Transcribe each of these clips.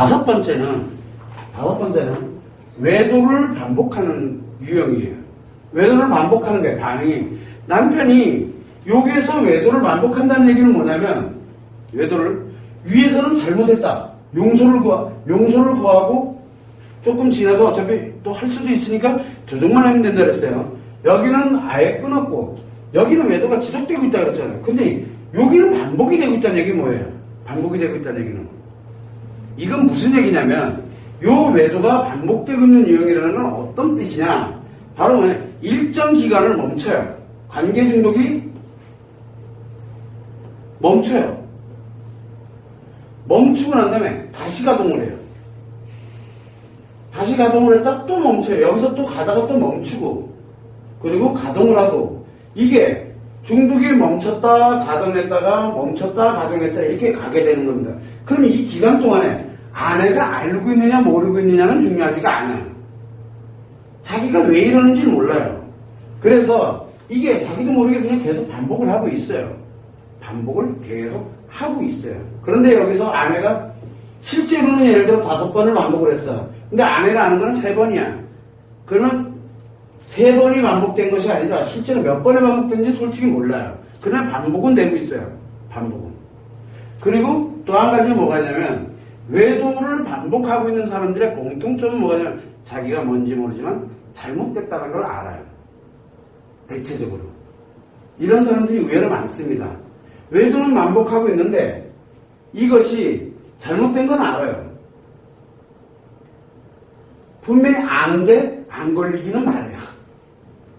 다섯 번째는 외도를 반복하는 유형이에요. 외도를 반복하는 게 반응이 남편이 여기에서 외도를 반복한다는 얘기는 뭐냐면 외도를 위에서는 잘못했다. 용서를 구하고 조금 지나서 어차피 또 할 수도 있으니까 조정만 하면 된다 그랬어요. 여기는 아예 끊었고 여기는 외도가 지속되고 있다 그랬잖아요. 근데 여기는 반복이 되고 있다는 얘기 뭐예요? 반복이 되고 있다는 얘기는 이건 무슨 얘기냐면 요 외도가 반복되고 있는 유형이라는 건 어떤 뜻이냐? 바로 일정 기간을 멈춰요. 관계 중독이 멈춰요. 멈추고 난 다음에 다시 가동을 해요. 다시 가동을 했다 또 멈춰요. 여기서 또 가다가 또 멈추고 그리고 가동을 하고 이게 중독이 멈췄다 가동했다가 멈췄다 가동했다 이렇게 가게 되는 겁니다. 그럼 이 기간 동안에 아내가 알고 있느냐 모르고 있느냐는 중요하지가 않아요. 자기가 왜 이러는지는 몰라요. 그래서 이게 자기도 모르게 그냥 계속 반복을 하고 있어요. 반복을 계속 하고 있어요. 그런데 여기서 아내가 실제로는 예를 들어 5번을 반복을 했어. 근데 아내가 아는 거는 3번이야. 그러면 3번이 반복된 것이 아니라 실제로 몇 번에 반복된지 솔직히 몰라요. 그러나 반복은 되고 있어요. 반복은. 그리고 또 한 가지 뭐가 있냐면 외도를 반복하고 있는 사람들의 공통점은 뭐가 있냐면 자기가 뭔지 모르지만 잘못됐다는 걸 알아요. 대체적으로. 이런 사람들이 의외로 많습니다. 외도는 반복하고 있는데 이것이 잘못된 건 알아요. 분명히 아는데 안 걸리기는 말해요.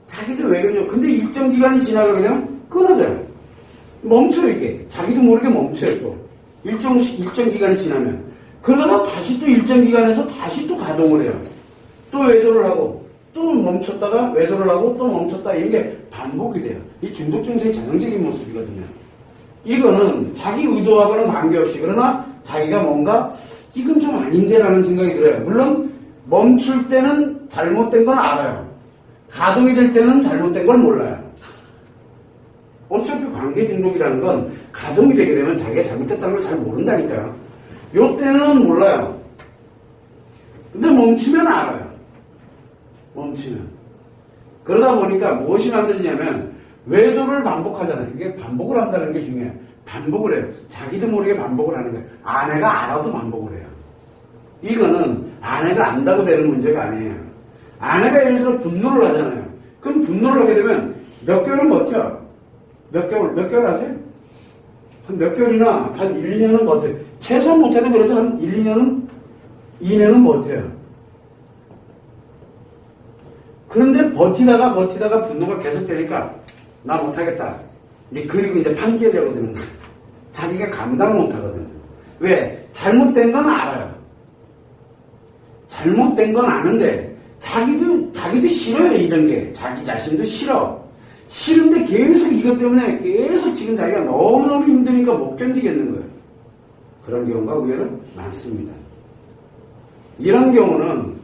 자기도 왜 그러냐. 근데 일정 기간이 지나가게 되면 끊어져요. 멈춰요 이게. 자기도 모르게 멈춰요 또. 일정 기간이 지나면. 그러다가 다시 또 일정 기간에서 다시 또 가동을 해요. 또 외도를 하고 또 멈췄다가 외도를 하고 또 멈췄다. 이게 반복이 돼요. 이 중독 증세의 전형적인 모습이거든요. 이거는 자기 의도하고는 관계없이 그러나 자기가 뭔가 이건 좀 아닌데 라는 생각이 들어요. 물론 멈출 때는 잘못된 건 알아요. 가동이 될 때는 잘못된 걸 몰라요. 어차피 관계 중독이라는 건 가동이 되게 되면 자기가 잘못됐다는 걸 잘 모른다니까요. 요 때는 몰라요. 근데 멈추면 알아요. 멈추면. 그러다 보니까 무엇이 만들어지냐면 외도를 반복하잖아요. 이게 반복을 한다는 게 중요해요. 반복을 해요. 자기도 모르게 반복을 하는 거예요. 아내가 알아도 반복을 해요. 이거는 아내가 안다고 되는 문제가 아니에요. 아내가 예를 들어 분노를 하잖아요. 그럼 분노를 하게 되면 몇 개월은 버텨. 몇 개월 하세요? 한 몇 개월이나 한 1, 2년은 버텨요. 최소한 못해도 그래도 한 1, 2년은 버텨요. 그런데 버티다가 분노가 계속되니까 나 못하겠다. 그리고 이제 판결하게 되는 거예요. 자기가 감당을 못하거든요. 왜? 잘못된 건 알아요. 잘못된 건 아는데 자기도 싫어요. 이런 게. 자기 자신도 싫어. 싫은데 계속 이것 때문에 계속 지금 자기가 너무너무 힘드니까 못 견디겠는 거예요. 그런 경우가 의외로 많습니다. 이런 경우는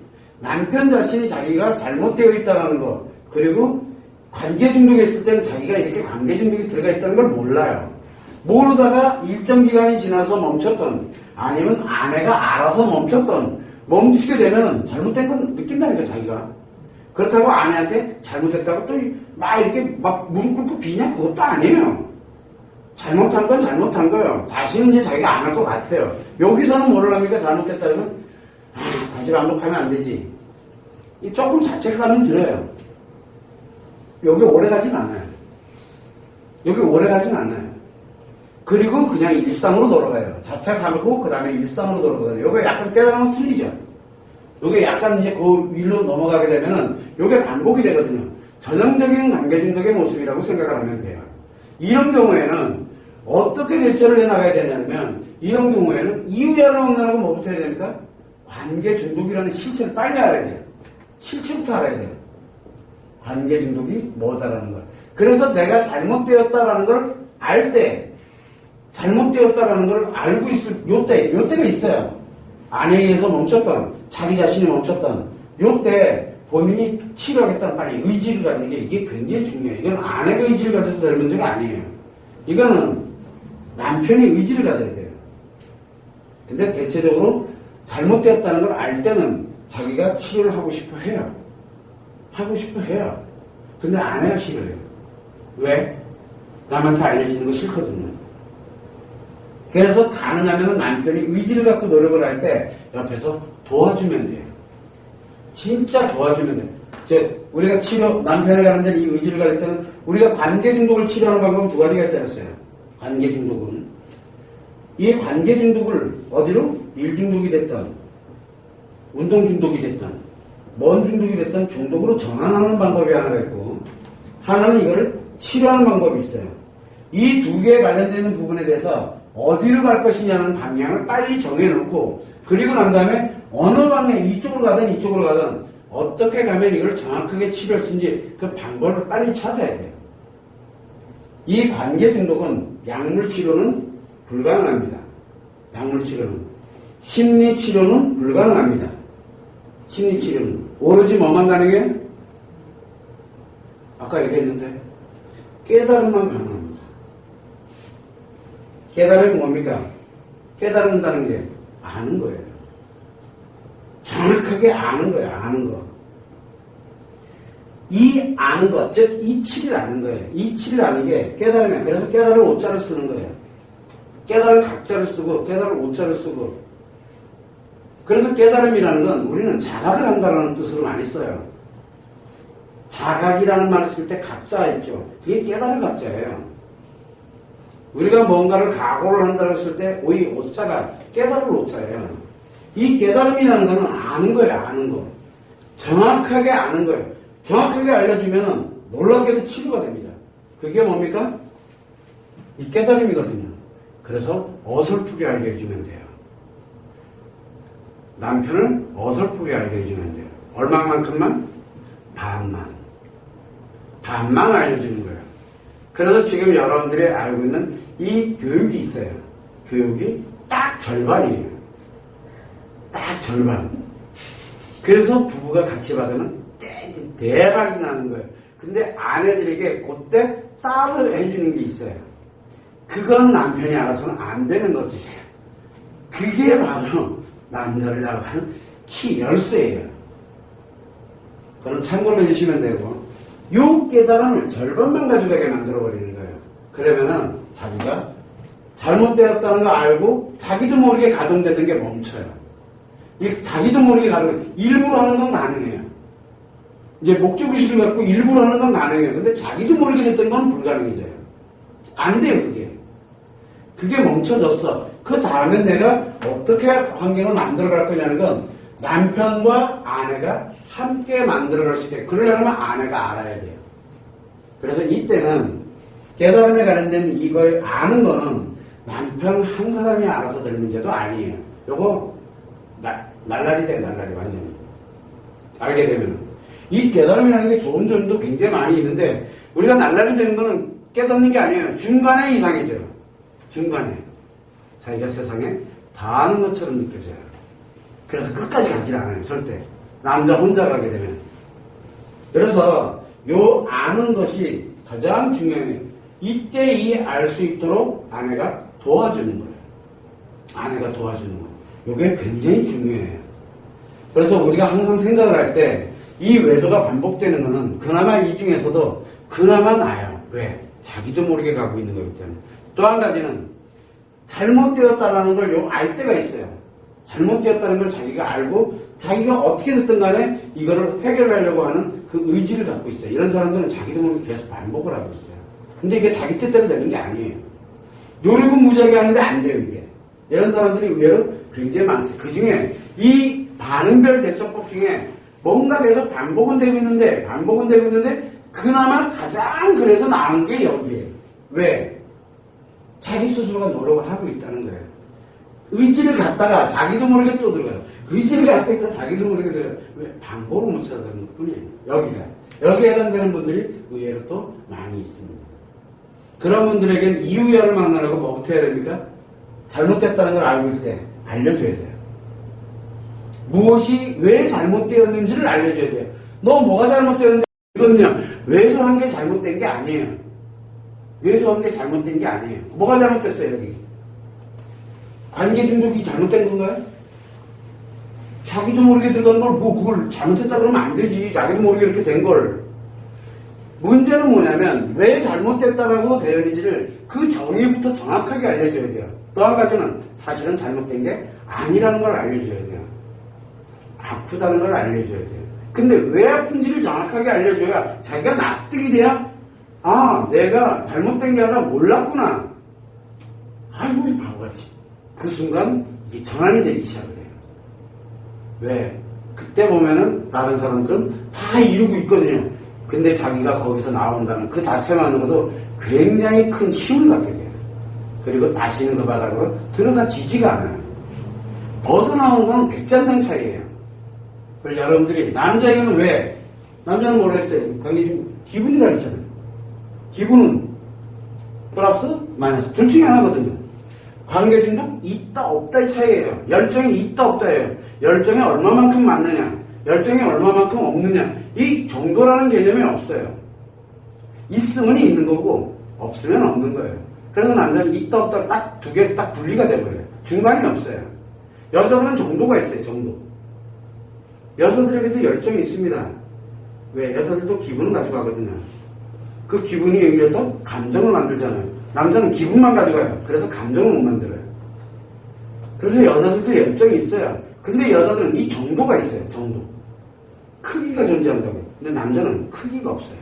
남편 자신이 자기가 잘못되어 있다는 것, 그리고 관계 중독에 있을 때는 자기가 이렇게 관계 중독에 들어가 있다는 걸 몰라요. 모르다가 일정 기간이 지나서 멈췄던, 아니면 아내가 알아서 멈췄던, 멈추게 되면 잘못된 건 느낀다니까 자기가. 그렇다고 아내한테 잘못했다고 또 막 이렇게 막 무릎 꿇고 비냐? 그것도 아니에요. 잘못한 건 잘못한 거예요. 다시는 이제 자기가 안 할 것 같아요. 여기서는 뭐를 합니까? 잘못했다 그러면 다시 반복하면 안 되지. 조금 자책감이 들어요. 여기 오래 가진 않아요. 그리고 그냥 일상으로 돌아가요. 자책하고 그 다음에 일상으로 돌아가요. 요게 약간 깨달으면 틀리죠. 요게 약간 이제 그 위로 넘어가게 되면은 요게 반복이 되거든요. 전형적인 관계 중독의 모습이라고 생각을 하면 돼요. 이런 경우에는 어떻게 대처를 해나가야 되냐면, 이런 경우에는 이유야를 막론하고 뭐부터 해야 됩니까? 관계 중독이라는 실체를 빨리 알아야 돼요. 실체부터 알아야 돼요. 관계 중독이 뭐다라는 걸. 그래서 내가 잘못되었다라는 걸 알 때, 잘못되었다라는 걸 알고 있을 요때가 있어요. 아내에 의해서 멈췄던, 자기 자신이 멈췄던 요때 본인이 치료하겠다는 빨리 의지를 갖는 게 이게 굉장히 중요해요. 이건 아내가 의지를 가져서 될 문제가 아니에요. 이거는 남편이 의지를 가져야 돼요. 근데 대체적으로 잘못되었다는 걸 알 때는 자기가 치료를 하고 싶어 해요. 하고 싶어 해요. 근데 아내가 싫어요. 왜? 남한테 알려지는 거 싫거든요. 그래서 가능하면 남편이 의지를 갖고 노력을 할 때 옆에서 도와주면 돼요. 진짜 도와주면 돼요. 우리가 남편에 관련된 이 의지를 가질 때는 우리가 관계 중독을 치료하는 방법은 두 가지가 있다고 했어요. 관계 중독은. 이 관계 중독을 어디로? 일 중독이 됐던, 운동 중독이 됐던, 뭔 중독이 됐던 중독으로 전환하는 방법이 하나가 있고, 하나는 이걸 치료하는 방법이 있어요. 이 두 개에 관련되는 부분에 대해서 어디로 갈 것이냐는 방향을 빨리 정해놓고, 그리고 난 다음에 어느 방향, 이쪽으로 가든 어떻게 가면 이걸 정확하게 치료할 수 있는지 그 방법을 빨리 찾아야 돼요. 이 관계 중독은 약물 치료는 불가능합니다. 약물 치료는. 심리 치료는 불가능합니다. 심리 치료는. 오로지 뭐만 가능해요? 아까 얘기했는데 깨달음만 가능합니다. 깨달음이 뭡니까? 깨달은다는 게 아는 거예요. 정확하게 아는 거예요. 아는 거. 이 아는 것, 즉 이치를 아는 거예요. 이치를 아는 게 깨달음이에요. 그래서 깨달을 오자를 쓰는 거예요. 깨달을 각자를 쓰고 깨달을 오자를 쓰고. 그래서 깨달음이라는 건 우리는 자각을 한다는 뜻으로 많이 써요. 자각이라는 말을 쓸 때 각자 있죠. 그게 깨달을 각자예요. 우리가 뭔가를 각오를 한다고 했을 때 오이 오자가 깨달을 오자예요. 이 깨달음이라는 거는 아는 거예요. 아는 거. 정확하게 아는 거예요. 정확하게 알려주면 놀랍게도 치료가 됩니다. 그게 뭡니까? 이 깨달음이거든요. 그래서 어설프게 알게 해주면 돼요. 남편을 어설프게 알게 해주면 돼요. 얼마만큼만? 반만 알려주는 거예요. 그래서 지금 여러분들이 알고 있는 이 교육이 있어요. 교육이 딱 절반이에요. 딱 절반. 그래서 부부가 같이 받으면 대박이 나는 거예요. 근데 아내들에게 그때 따로 해주는 게 있어요. 그건 남편이 알아서는 안 되는 거지. 그게 바로 남자를 잡아가는 키 열쇠예요. 그럼 참고로 해주시면 되고, 요 깨달음을 절반만 가져가게 만들어버리는 거예요. 그러면은 자기가 잘못되었다는 거 알고 자기도 모르게 가동되던 게 멈춰요. 자기도 모르게 일부러 하는 건 가능해요. 이제 목적의식을 갖고 일부러 하는 건 가능해요. 근데 자기도 모르게 됐던 건 불가능해져요. 안 돼요, 그게. 그게 멈춰졌어. 그 다음에 내가 어떻게 환경을 만들어갈 거냐는 건 남편과 아내가 함께 만들어갈 수 있게. 그러려면 아내가 알아야 돼요. 그래서 이때는 깨달음에 관련된 이걸 아는 거는 남편 한 사람이 알아서 될 문제도 아니에요. 요거 날라리 돼, 날라리 완전히. 알게 되면. 이 깨달음이라는 게 좋은 점도 굉장히 많이 있는데 우리가 날라리 되는 거는 깨닫는 게 아니에요. 중간에 이상해져요. 중간에. 자기가 세상에 다 아는 것처럼 느껴져요. 그래서 끝까지 가지 않아요. 절대. 남자 혼자 가게 되면. 그래서 요 아는 것이 가장 중요해요. 이때 이 알 수 있도록 아내가 도와주는 거예요. 아내가 도와주는 거. 요게 굉장히 중요해요. 그래서 우리가 항상 생각을 할 때 이 외도가 반복되는 거는 그나마 이 중에서도 그나마 나아요. 왜? 자기도 모르게 가고 있는 거기 때문에. 또 한 가지는 잘못되었다는 걸 알 때가 있어요. 잘못되었다는 걸 자기가 알고 자기가 어떻게 됐든 간에 이거를 해결하려고 하는 그 의지를 갖고 있어요. 이런 사람들은 자기도 모르게 계속 반복을 하고 있어요. 근데 이게 자기 뜻대로 되는 게 아니에요. 노력은 무지하게 하는데 안 돼요, 이게. 이런 사람들이 의외로 굉장히 많습니다. 그 중에 이 반응별 대처법 중에 뭔가 계속 반복은 되고 있는데 그나마 가장 그래도 나은 게 여기에요. 왜? 자기 스스로가 노력을 하고 있다는 거예요. 의지를 갖다가 자기도 모르게 또 들어가요. 의지를 갖고 있다 자기도 모르게 들어가요. 왜? 방법을 못 찾아가는 것 뿐이에요. 여기에 해당되는 분들이 의외로 또 많이 있습니다. 그런 분들에게는 이유야를 만나려고 뭐부터 해야 됩니까? 잘못됐다는 걸 알고 있을 때 알려줘야 돼요. 무엇이 왜 잘못되었는지를 알려줘야 돼요. 너 뭐가 잘못되었는데 이거는요. 외도한 게 잘못된 게 아니에요. 외도한 게 잘못된 게 아니에요. 뭐가 잘못됐어요 여기? 관계 중독이 잘못된 건가요? 자기도 모르게 들어간 걸 뭐 그걸 잘못했다 그러면 안 되지. 자기도 모르게 이렇게 된 걸. 문제는 뭐냐면 왜 잘못됐다라고 되었는지를 그 정의부터 정확하게 알려줘야 돼요. 또 한 가지는 사실은 잘못된 게 아니라는 걸 알려줘야 돼요. 아프다는 걸 알려줘야 돼요. 근데 왜 아픈지를 정확하게 알려줘야 자기가 납득이 돼야 내가 잘못된 게 아니라 몰랐구나. 아이고 이 바보같이. 그 순간 이게 전환이 되기 시작을 해요. 왜? 그때 보면은 다른 사람들은 다 이루고 있거든요. 근데 자기가 거기서 나온다는 그 자체만으로도 굉장히 큰 힘을 갖게 돼요. 그리고 다시는 그 바닥으로 들어가지지가 않아요. 벗어나오는 건 백전장 차이예요. 그걸 여러분들이 남자에게는 왜? 남자는 모르겠어요. 관계중 기분이라 했잖아요. 기분은 플러스 마이너스 둘 중에 하나거든요. 관계 중독 있다 없다의 차이예요. 열정이 있다 없다예요. 열정이 얼마만큼 많느냐, 열정이 얼마만큼 없느냐, 이 정도라는 개념이 없어요. 있으면 있는 거고 없으면 없는 거예요. 그래서 남자는 있다 없다 딱 두 개 딱 분리가 돼버려요. 중간이 없어요. 여자들은 정도가 있어요. 정도. 여자들에게도 열정이 있습니다. 왜? 여자들도 기분을 가져가거든요. 그 기분에 의해서 감정을 만들잖아요. 남자는 기분만 가져가요. 그래서 감정을 못 만들어요. 그래서 여자들도 열정이 있어요. 근데 여자들은 이 정도가 있어요. 정도. 크기가 존재한다고. 근데 남자는 크기가 없어요.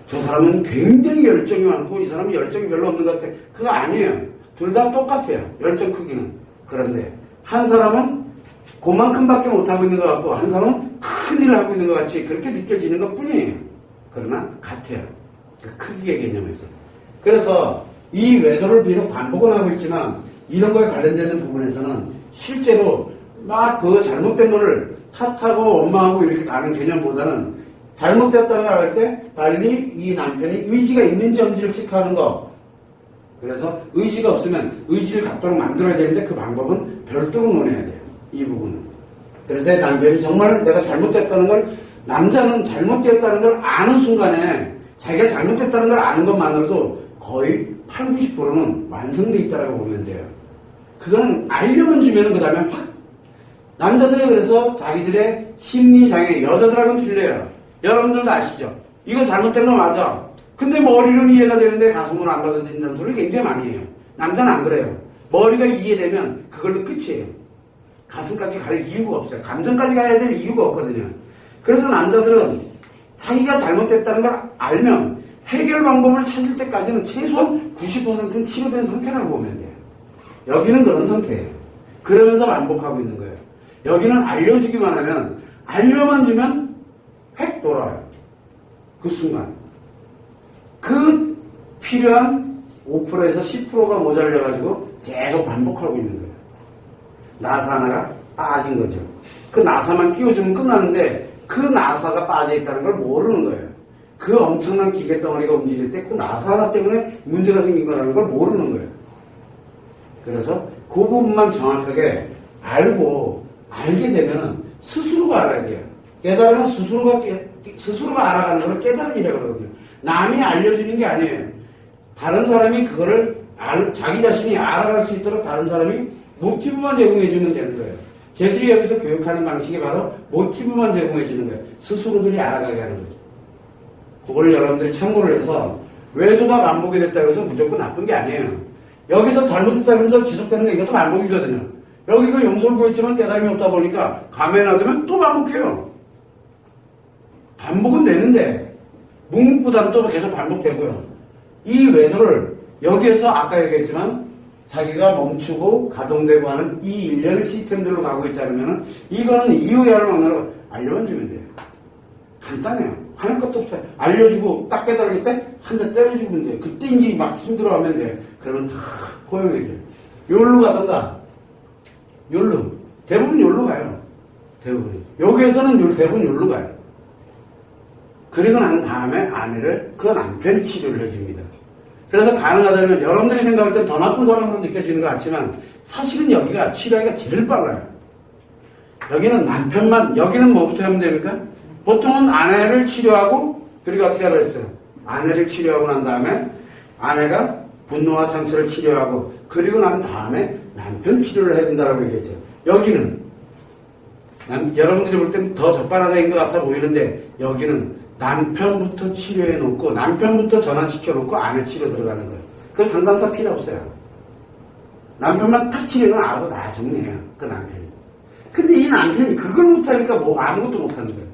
저 사람은 굉장히 열정이 많고 이 사람은 열정이 별로 없는 것 같아. 그거 아니에요. 둘 다 똑같아요. 열정 크기는. 그런데 한 사람은 그만큼밖에 못하고 있는 것 같고 한 사람은 큰 일을 하고 있는 것 같이 그렇게 느껴지는 것 뿐이에요. 그러나 같아요. 그 크기의 개념에서. 그래서 이 외도를 비록 반복은 하고 있지만 이런 거에 관련되는 부분에서는 실제로 막 그 잘못된 거를 탓하고 원망하고 이렇게 가는 개념보다는 잘못됐다고 할 때 빨리 이 남편이 의지가 있는지 없는지를 체크하는 거. 그래서 의지가 없으면 의지를 갖도록 만들어야 되는데 그 방법은 별도로 논해야 돼요. 이 부분은. 그런데 남편이 정말 내가 잘못됐다는 걸, 남자는 잘못됐다는 걸 아는 순간에 자기가 잘못됐다는 걸 아는 것만으로도 거의 80, 90%는 완성되어 있다고 보면 돼요. 그거는 알려만 주면은 그 다음에 확. 남자들이 그래서 자기들의 심리장애, 여자들하고는 틀려요. 여러분들도 아시죠? 이거 잘못된 거 맞아. 근데 머리는 이해가 되는데 가슴으로 안 받아들인다는 소리를 굉장히 많이 해요. 남자는 안 그래요. 머리가 이해되면 그걸로 끝이에요. 가슴까지 갈 이유가 없어요. 감정까지 가야 될 이유가 없거든요. 그래서 남자들은 자기가 잘못됐다는 걸 알면 해결 방법을 찾을 때까지는 최소한 90%는 치료된 상태라고 보면 돼요. 여기는 그런 상태예요. 그러면서 반복하고 있는 거예요. 여기는 알려주기만 하면, 알려만 주면 획 돌아와요. 그 순간. 그 필요한 5%에서 10%가 모자라가지고 계속 반복하고 있는 거예요. 나사 하나가 빠진 거죠. 그 나사만 끼워주면 끝나는데 그 나사가 빠져있다는 걸 모르는 거예요. 그 엄청난 기계 덩어리가 움직일 때 그 나사 하나 때문에 문제가 생긴 거라는 걸 모르는 거예요. 그래서 그 부분만 정확하게 알게 되면은 스스로가 알아야 돼요. 깨달으면 스스로가 알아가는 걸 깨달음이라고 그러거든요. 남이 알려주는 게 아니에요. 다른 사람이 그거를 자기 자신이 알아갈 수 있도록 다른 사람이 모티브만 제공해주면 되는 거예요. 쟤들이 여기서 교육하는 방식이 바로 모티브만 제공해주는 거예요. 스스로들이 알아가게 하는 거죠. 그걸 여러분들이 참고를 해서 외도가 반복이 됐다고 해서 무조건 나쁜 게 아니에요. 여기서 잘못했다고 하면서 지속되는 게 이것도 반복이거든요. 여기가 용서를 구했지만 깨달음이 없다 보니까 감에 놔두면 또 반복해요. 반복은 되는데 묵묵부담은 또 계속 반복되고요. 이 외도를 여기에서 아까 얘기했지만 자기가 멈추고 가동되고 하는 이 일련의 시스템들로 가고 있다면 이거는 이후에 할 만으로 알려만 주면 돼요. 간단해요. 하는 것도 없어요. 알려주고 딱 깨달을 때 한 대 때려주면 돼요. 그때 이제 막 힘들어하면 돼요. 그러면 다 포용해줘요. 요로 가던가 요로. 대부분 요로 가요. 대부분. 여기에서는 대부분 요로 가요. 그리고 난 다음에 아내를 그 남편이 치료를 해줍니다. 그래서 가능하다면 여러분들이 생각할 때 더 나쁜 사람으로 느껴지는 것 같지만 사실은 여기가 치료하기가 제일 빨라요. 여기는 남편만, 여기는 뭐부터 하면 됩니까? 보통은 아내를 치료하고 그리고 어떻게 하라고 했어요? 아내를 치료하고 난 다음에 아내가 분노와 상처를 치료하고 그리고 난 다음에 남편 치료를 해야 된다고 얘기했죠. 여기는 여러분들이 볼 땐 더 적반하장인 것 같아 보이는데 여기는 남편부터 치료해 놓고 남편부터 전환시켜 놓고 아내 치료 들어가는 거예요. 그럼 상담사 필요 없어요. 남편만 탁 치료는 알아서 다 정리해요. 그 남편이. 근데 이 남편이 그걸 못하니까 뭐 아무것도 못하는 거예요.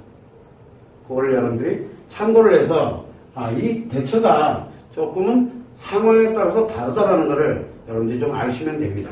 그거를 여러분들이 참고를 해서 이 대처가 조금은 상황에 따라서 다르다라는 거를 여러분들이 좀 아시면 됩니다.